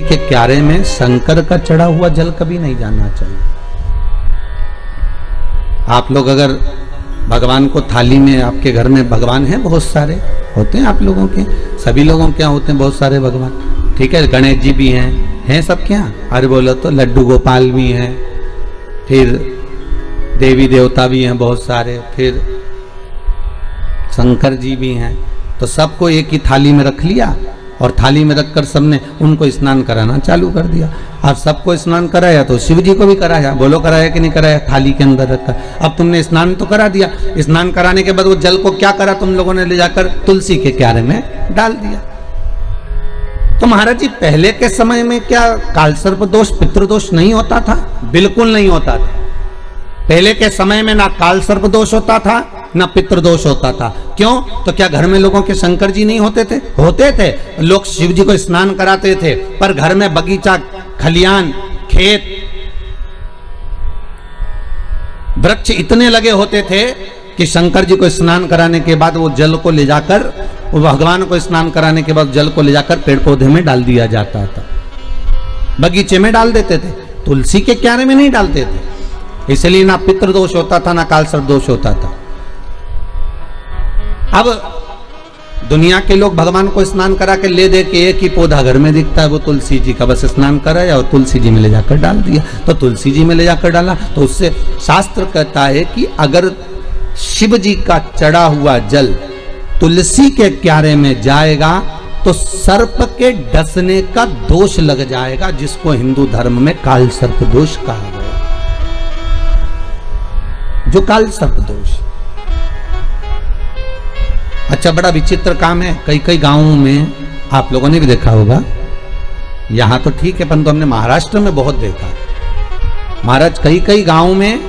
के क्यारे में शंकर का चढ़ा हुआ जल कभी नहीं जाना चाहिए। आप लोग अगर भगवान को थाली में, आपके घर में भगवान हैं बहुत सारे, होते हैं आप लोगों के, सभी लोगों के यहाँ होते हैं बहुत सारे भगवान, ठीक है, गणेश जी भी हैं सबके यहाँ, अरे बोलो तो लड्डू गोपाल भी हैं, फिर देवी देवता भी हैं बहुत सारे, फिर शंकर जी भी हैं, तो सबको एक ही थाली में रख लिया और थाली में रखकर सबने उनको स्नान कराना चालू कर दिया। और सबको स्नान कराया तो शिव जी को भी कराया, बोलो कराया कि नहीं कराया, थाली के अंदर रखा। अब तुमने स्नान तो करा दिया, स्नान कराने के बाद वो जल को क्या करा तुम लोगों ने, ले जाकर तुलसी के क्यारे में डाल दिया। तो महाराज जी पहले के समय में क्या कालसर्प दोष पितृदोष नहीं होता था? बिल्कुल नहीं होता था। पहले के समय में ना कालसर्प दोष होता था ना पितृदोष होता था। क्यों? तो क्या घर में लोगों के शंकर जी नहीं होते थे? होते थे। लोग शिव जी को स्नान कराते थे, पर घर में बगीचा, खलियान, खेत, वृक्ष इतने लगे होते थे कि शंकर जी को स्नान कराने के बाद वो जल को ले जाकर, भगवान को स्नान कराने के बाद जल को ले जाकर पेड़ पौधे में डाल दिया जाता था, बगीचे में डाल देते थे, तुलसी के क्यारे में नहीं डालते थे। इसलिए ना पितृदोष होता था ना कालसर्प दोष होता था। अब दुनिया के लोग भगवान को स्नान करा के ले दे के एक ही पौधा घर में दिखता है, वो तुलसी जी का, बस स्नान कराया और तुलसी जी में ले जाकर डाल दिया। तो तुलसी जी में ले जाकर डाला तो उससे शास्त्र कहता है कि अगर शिव जी का चढ़ा हुआ जल तुलसी के क्यारे में जाएगा तो सर्प के डसने का दोष लग जाएगा, जिसको हिंदू धर्म में काल सर्प दोष कहा गया। जो काल सर्प दोष, अच्छा बड़ा विचित्र काम है। कई कई गांवों में आप लोगों ने भी देखा होगा, यहां तो ठीक है परंतु हमने महाराष्ट्र में बहुत देखा। महाराज कई कई गांवों में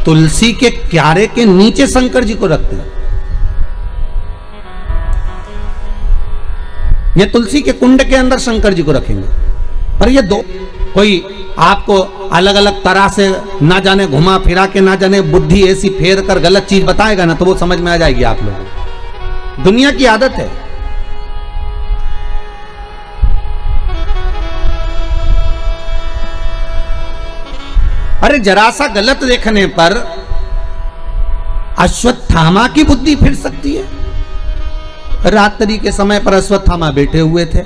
तुलसी के क्यारे के नीचे शंकर जी को रखते हैं। ये तुलसी के कुंड के अंदर शंकर जी को रखेंगे, पर ये दो कोई आपको अलग अलग तरह से ना जाने घुमा फिरा के, ना जाने बुद्धि ऐसी फेर कर गलत चीज बताएगा ना, तो वो समझ में आ जाएगी आप लोगों। दुनिया की आदत है। अरे जरा सा गलत देखने पर अश्वत्थामा की बुद्धि फिर सकती है। रात्रि के समय पर अश्वत्थामा बैठे हुए थे,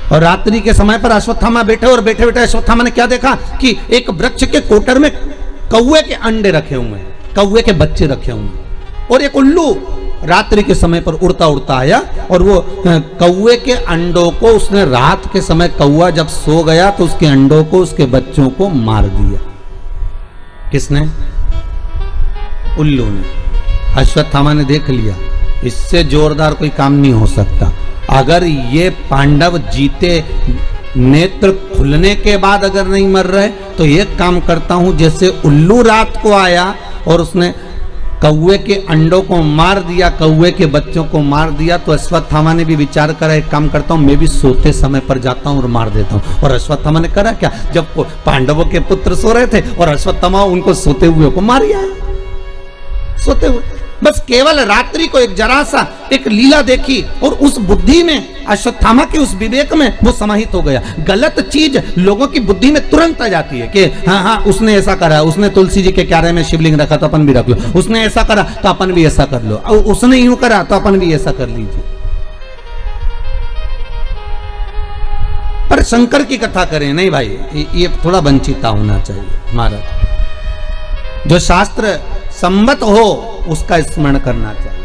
और रात्रि के समय पर अश्वत्थामा बैठे, और बैठे बैठे अश्वत्थामा ने क्या देखा कि एक वृक्ष के कोटर में कौवे के अंडे रखे हुए हैं, कौवे के बच्चे रखे हुए हैं, और एक उल्लू रात्रि के समय पर उड़ता उड़ता आया और वो कौवे के अंडों को उसने, रात के समय कौवा जब सो गया तो उसके अंडों को, उसके बच्चों को मार दिया। किसने? उल्लू ने। अश्वत्थामा ने देख लिया इससे जोरदार कोई काम नहीं हो सकता। अगर ये पांडव जीते, नेत्र खुलने के बाद अगर नहीं मर रहे, तो एक काम करता हूं, जैसे उल्लू रात को आया और उसने कौवे के अंडों को मार दिया, कौवे के बच्चों को मार दिया, तो अश्वत्थामा ने भी विचार करा एक काम करता हूं, मैं भी सोते समय पर जाता हूं और मार देता हूं। और अश्वत्थामा ने करा क्या, जब पांडवों के पुत्र सो रहे थे और अश्वत्थामा उनको सोते हुए को मार आया, सोते हुए। बस केवल रात्रि को एक जरा सा एक लीला देखी और उस बुद्धि में, अश्वत्थामा के उस विवेक में वो समाहित हो गया। गलत चीज लोगों की बुद्धि में तुरंत आ जाती है कि हाँ हाँ उसने ऐसा करा, उसने तुलसी जी के क्यारे में शिवलिंग रखा तो अपन भी रख लो, उसने ऐसा करा तो अपन भी ऐसा कर लो, और उसने यूं करा तो अपन भी ऐसा कर लीजिए। पर शंकर की कथा करें नहीं भाई, ये थोड़ा वंचिता होना चाहिए। महाराज जो शास्त्र सम्मत हो उसका स्मरण करना चाहिए।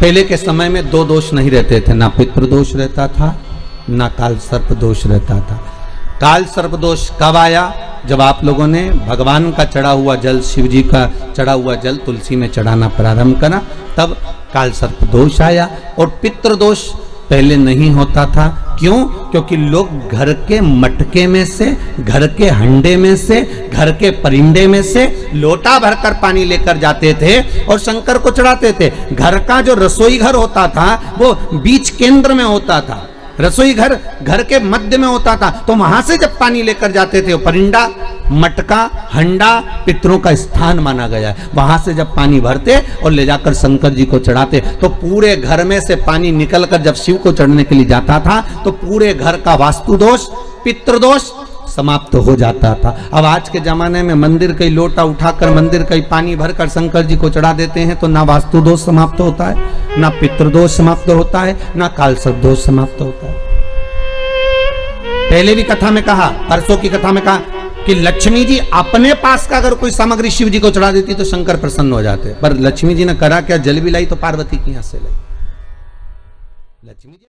पहले के समय में दो दोष नहीं रहते थे, ना पितृदोष रहता था ना काल सर्प दोष रहता था। काल सर्प दोष कब आया? जब आप लोगों ने भगवान का चढ़ा हुआ जल, शिव जी का चढ़ा हुआ जल तुलसी में चढ़ाना प्रारंभ करा, तब काल सर्प दोष आया। और पितृदोष पहले नहीं होता था। क्यों? क्योंकि लोग घर के मटके में से, घर के हंडे में से, घर के परिंदे में से लोटा भरकर पानी लेकर जाते थे और शंकर को चढ़ाते थे। घर का जो रसोई घर होता था वो बीच केंद्र में होता था, रसोई घर के मध्य में होता था, तो वहां से जब पानी लेकर जाते थे, परिंडा, मटका, हंडा पितरों का स्थान माना गया है। वहां से जब पानी भरते और ले जाकर शंकर जी को चढ़ाते, तो पूरे घर में से पानी निकलकर जब शिव को चढ़ने के लिए जाता था, तो पूरे घर का वास्तु दोष, पितृदोष समाप्त हो जाता था। अब आज के जमाने में मंदिर का लोटा उठाकर मंदिर का पानी भरकर शंकर जी को चढ़ा देते हैं, तो ना वास्तु दोष समाप्त होता है, ना पितृदोष समाप्त होता है, ना कालसर्प दोष समाप्त होता है। पहले भी कथा में कहा, परसों की कथा में कहा कि लक्ष्मी जी अपने पास का अगर कोई सामग्री शिव जी को चढ़ा देती तो शंकर प्रसन्न हो जाते, पर लक्ष्मी जी ने करा क्या, जल भी लाई तो पार्वती की यहां से लाई। लक्ष्मी जी